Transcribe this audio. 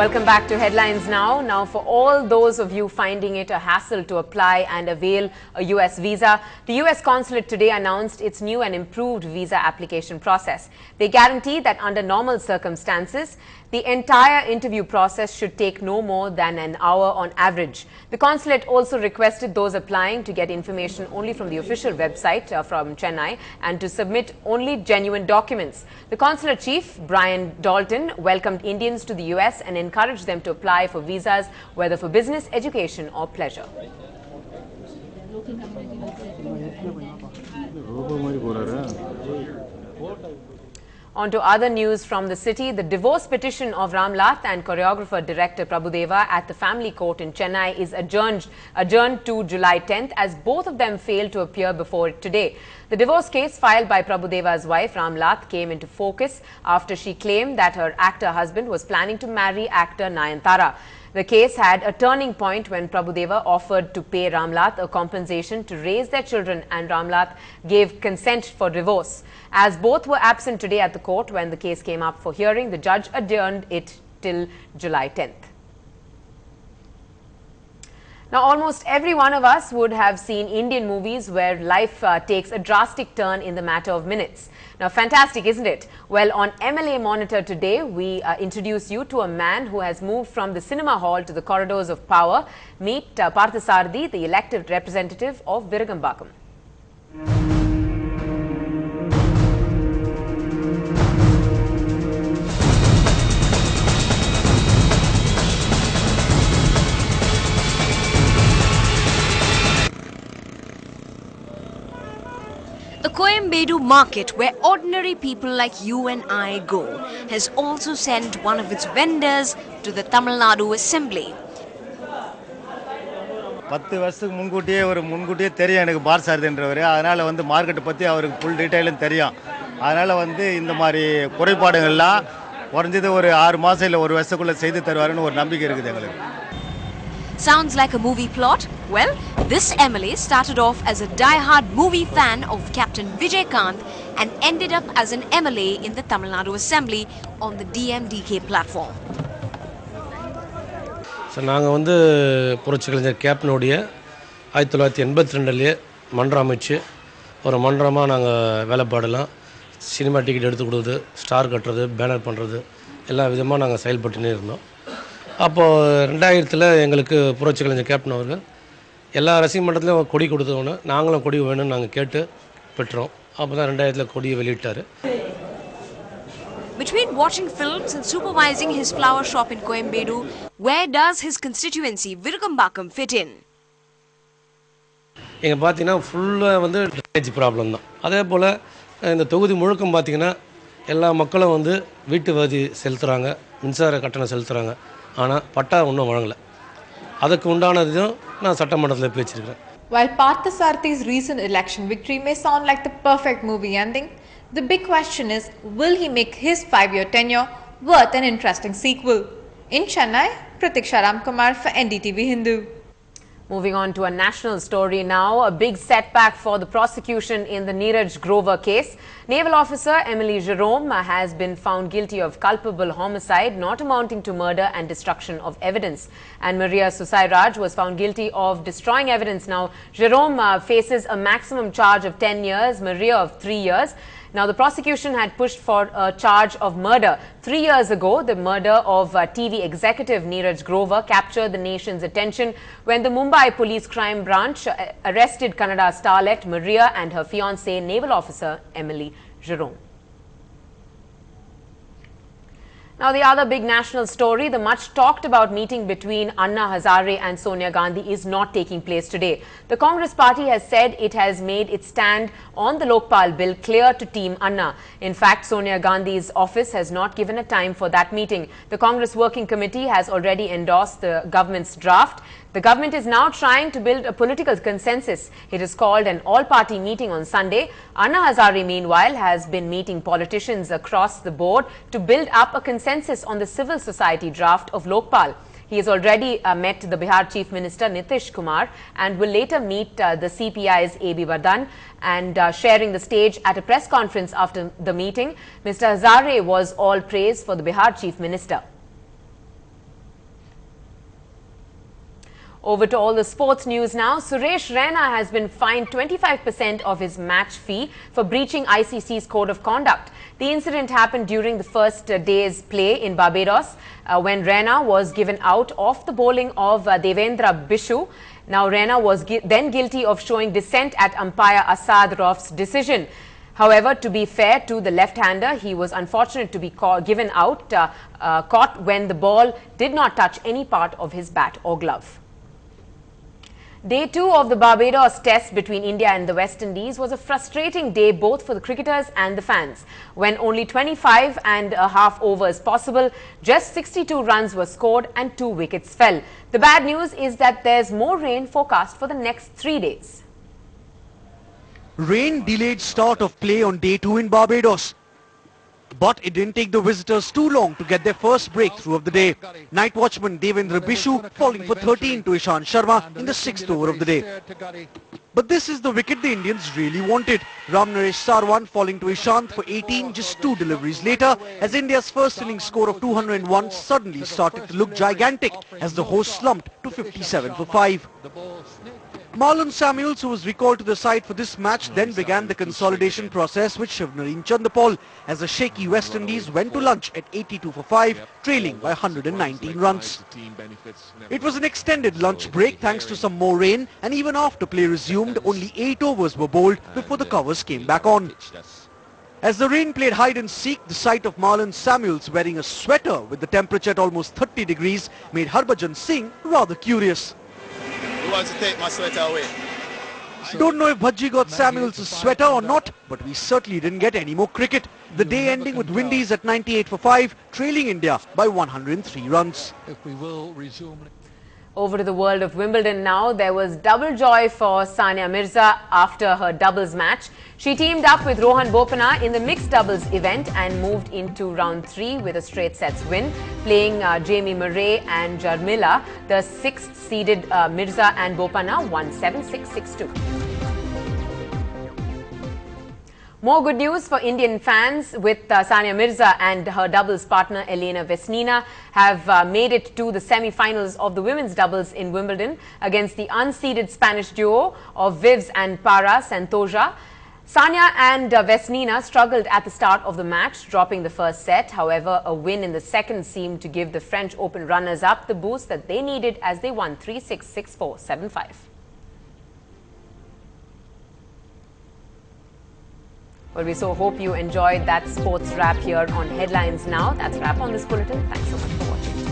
Welcome back to Headlines Now. Now, for all those of you finding it a hassle to apply and avail a US visa, the US consulate today announced its new and improved visa application process. They guarantee that under normal circumstances, the entire interview process should take no more than an hour on average. The consulate also requested those applying to get information only from the official website from Chennai and to submit only genuine documents. The consulate chief, Brian Dalton, welcomed Indians to the US and encouraged them to apply for visas, whether for business, education or pleasure. On to other news from the city. The divorce petition of Ramlath and choreographer director Prabhudeva at the family court in Chennai is adjourned to July 10th as both of them failed to appear before it today. The divorce case filed by Prabhudeva's wife Ramlath came into focus after she claimed that her actor husband was planning to marry actor Nayanthara. The case had a turning point when Prabhudeva offered to pay Ramlath a compensation to raise their children and Ramlath gave consent for divorce. As both were absent today at the court when the case came up for hearing, the judge adjourned it till July 10th. Now, almost every one of us would have seen Indian movies where life takes a drastic turn in the matter of minutes. Now, fantastic, isn't it? Well, on MLA Monitor today, we introduce you to a man who has moved from the cinema hall to the corridors of power. Meet Parthasarathi, the elected representative of Virugambakam. The Coimbatore market, where ordinary people like you and I go, has also sent one of its vendors to the Tamil Nadu Assembly. 10 வருஷத்துக்கு முன்கூட்டியே தெரியும் எனக்கு பார் சாரதின்றவர். அதனால வந்து market பத்தி அவருக்கு full டீடைலும் தெரியும். அதனால வந்து இந்த மாதிரி குறைபாடுகள்லாம் குறைஞ்சது ஒரு 6 மாசம் இல்ல 1 வருஷத்துக்குள்ள செய்து தருவாருன்னு ஒரு நம்பிக்கை இருக்குது எங்களுக்கு. Sounds like a movie plot? Well, this MLA started off as a die-hard movie fan of Captain Vijay Kant and ended up as an MLA in the Tamil Nadu Assembly on the DMDK platform. So, நாங்கள் வந்து புரட்சிக்கலைஞர் கேப்டனுடைய 1982லேயே மன்றம் அமைச்சு ஒரு மன்றமாக நாங்கள் வேலைப்பாடலாம் cinema ticket எடுத்து கொடுக்குறது, star கட்டுறது, banner பண்ணுறது எல்லா விதமாக நாங்கள் செயல்பட்டுனே இருந்தோம். அப்போது 2000ல் எங்களுக்கு புரட்சிக்கலைஞர் கேப்டன் அவர்கள் எல்லா ரசிக மன்றத்திலும் கொடி கொடுத்தோன்னு நாங்களும் கொடி வேணும்னு நாங்கள் கேட்டு பெற்றோம். அப்போ தான் 2000ல் கொடியை வெளியிட்டார். Between watching films and supervising his flower shop in Coimbatore, where does his constituency Virugambakam fit in? இங்கே பார்த்தீங்கன்னா ஃபுல்லாக வந்து ட்ரைனேஜ் ப்ராப்ளம் தான். அதே போல் இந்த தொகுதி முழுக்கம் பார்த்தீங்கன்னா எல்லா மக்களும் வந்து வீட்டு வரி செலுத்துகிறாங்க, மின்சார கட்டணம் செலுத்துகிறாங்க. ஆனால் பட்டா ஒன்றும் வழங்கலை. அதுக்கு உண்டானதும் நான் சட்டமன்றத்தில் பேசியிருக்கிறேன். While Parthasarthi's recent election victory may sound like the perfect movie ending, the big question is, will he make his 5-year tenure worth an interesting sequel? In Chennai, Pratiksha Ramkumar for NDTV-Hindu. Moving on to a national story now, a big setback for the prosecution in the Neeraj Grover case. Naval officer Emily Jerome has been found guilty of culpable homicide not amounting to murder and destruction of evidence. And Maria Susairaj was found guilty of destroying evidence. Now, Jerome faces a maximum charge of 10 years, Maria of 3 years. Now, the prosecution had pushed for a charge of murder. 3 years ago, the murder of TV executive Neeraj Grover captured the nation's attention when the Mumbai Police Crime Branch arrested Kannada starlet Maria and her fiancé, naval officer Emily Jerome. Now, the other big national story, the much talked about meeting between Anna Hazare and Sonia Gandhi is not taking place today. The Congress party has said it has made its stand on the Lokpal bill clear to Team Anna. In fact, Sonia Gandhi's office has not given a time for that meeting. The Congress Working Committee has already endorsed the government's draft. The government is now trying to build a political consensus. It has called an all-party meeting on Sunday. Anna Hazare, meanwhile, has been meeting politicians across the board to build up a consensus on the civil society draft of Lokpal. He has already met the Bihar Chief Minister Nitish Kumar and will later meet the CPI's A.B. Vardhan and sharing the stage at a press conference after the meeting. Mr. Hazare was all praise for the Bihar Chief Minister. Over to all the sports news now. Suresh Raina has been fined 25% of his match fee for breaching ICC's code of conduct. The incident happened during the first day's play in Barbados when Raina was given out off the bowling of Devendra Bishu. Now, Raina was then guilty of showing dissent at umpire Asad Rauf's decision. However, to be fair to the left-hander, he was unfortunate to be given out, caught when the ball did not touch any part of his bat or glove. Day 2 of the Barbados Test between India and the West Indies was a frustrating day both for the cricketers and the fans. When only 25.5 overs possible, just 62 runs were scored and 2 wickets fell. The bad news is that there's more rain forecast for the next 3 days. Rain delayed start of play on day 2 in Barbados. But it didn't take the visitors too long to get their first breakthrough of the day. Night watchman Devendra Bishu falling for 13 to Ishant Sharma in the 6th over of the day. But this is the wicket the Indians really wanted. Ramnaresh Sarwan falling to Ishant for 18 just 2 deliveries later, as India's first innings score of 201 suddenly started to look gigantic as the host slumped to 57 for 5. Marlon Samuels, who was recalled to the side for this match, then began the consolidation process with Shivnarine Chanderpaul as the shaky West Indies went to lunch at 82 for 5, trailing by 119 runs. It was an extended lunch break thanks to some more rain, and even after play resumed, only 8 overs were bowled before the covers came back on. As the rain played hide and seek, the sight of Marlon Samuels wearing a sweater with the temperature at almost 30 degrees made Harbhajan Singh rather curious. Who wants to take my sweater away? Don't know if Bhaji got Samuels' sweater or not, but we certainly didn't get any more cricket. The day ending with Windies at 98 for 5, trailing India by 103 runs. Over to the world of Wimbledon now. There was double joy for Sania Mirza after her doubles match. She teamed up with Rohan Bopanna in the mixed doubles event and moved into round 3 with a straight sets win, playing Jamie Murray and Jarmila. The 6th seeded Mirza and Bopanna won 7-6, 6-2. More good news for Indian fans with Sania Mirza and her doubles partner Elena Vesnina have made it to the semi-finals of the women's doubles in Wimbledon against the unseeded Spanish duo of Vives and Para Santoja. Sania and Vesnina struggled at the start of the match, dropping the first set. However, a win in the second seemed to give the French Open runners-up the boost that they needed as they won 3-6, 6-4, 7-5. Well, we so hope you enjoyed that sports wrap here on Headlines Now. That's a wrap on this bulletin. Thanks so much for watching.